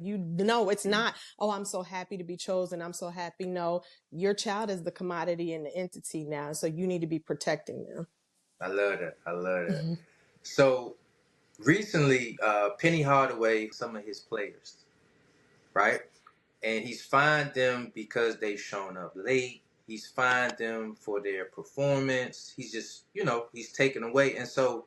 You know, it's not, oh, I'm so happy to be chosen. I'm so happy. No, your child is the commodity and the entity now. So you need to be protecting them. I love that. I love that. Mm-hmm. So recently, Penny Hardaway, some of his players, right? And he's fined them because they've shown up late. He's fined them for their performance. He's just, he's taken away. And so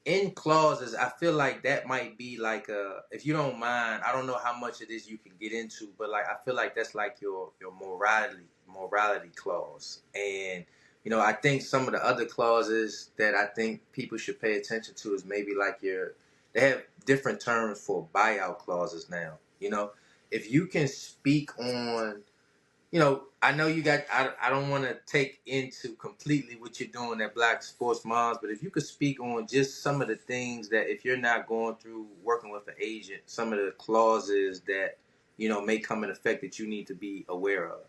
in clauses, I feel like that might be like if you don't mind, I don't know how much of this you can get into, but like I feel like that's like your morality clause. And I think some of the other clauses that I think people should pay attention to is maybe like they have different terms for buyout clauses now. If you can speak on, I know you got, I don't want to take into completely what you're doing at Black Sports Moms, but if you could speak on just some of the things that if you're not going through working with an agent, some of the clauses that, may come in effect that you need to be aware of.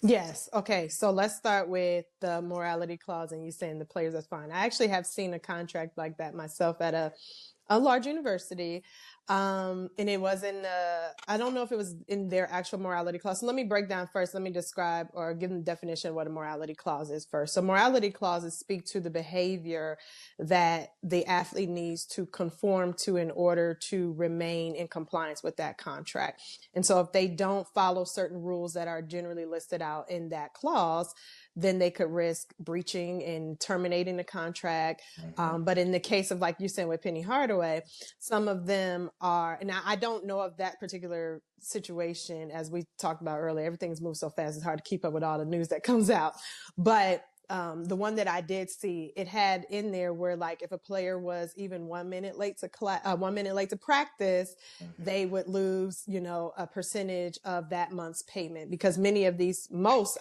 Yes. Okay. So let's start with the morality clause and you saying the players are fine. I actually have seen a contract like that myself at a large university. And it was I don't know if it was in their actual morality clause. So let me break down first. Let me describe or give them the definition of what a morality clause is first. So morality clauses speak to the behavior that the athlete needs to conform to in order to remain in compliance with that contract. And so if they don't follow certain rules that are generally listed out in that clause, then they could risk breaching and terminating the contract. But in the case of, like you said, with Penny Hardaway, some of them are, now I don't know of that particular situation, as we talked about earlier. Everything's moved so fast, it's hard to keep up with all the news that comes out. But the one that I did see, it had in there where, like, if a player was even 1 minute late to 1 minute late to practice, they would lose, a percentage of that month's payment, because many of these,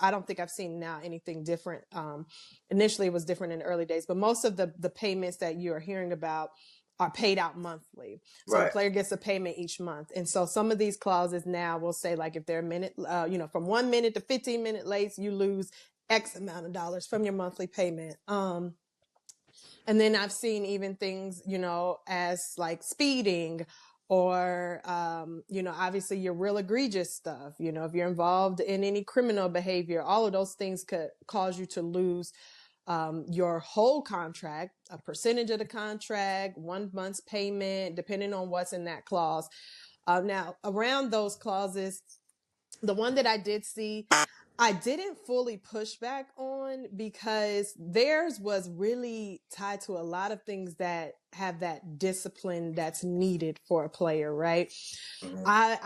I don't think I've seen now anything different. Initially it was different in the early days, but most of the payments that you are hearing about are paid out monthly. So the Right. player gets a payment each month. And so some of these clauses now will say, like, if they're a minute, from 1 minute to 15 minute late, you lose X amount of dollars from your monthly payment. And then I've seen even things, as like speeding or, obviously your real egregious stuff, if you're involved in any criminal behavior, all of those things could cause you to lose your whole contract, a percentage of the contract, 1 month's payment, depending on what's in that clause. Now, around those clauses, the one that I did see, I didn't fully push back on, because theirs was really tied to a lot of things that have that discipline that's needed for a player, right? Mm-hmm. I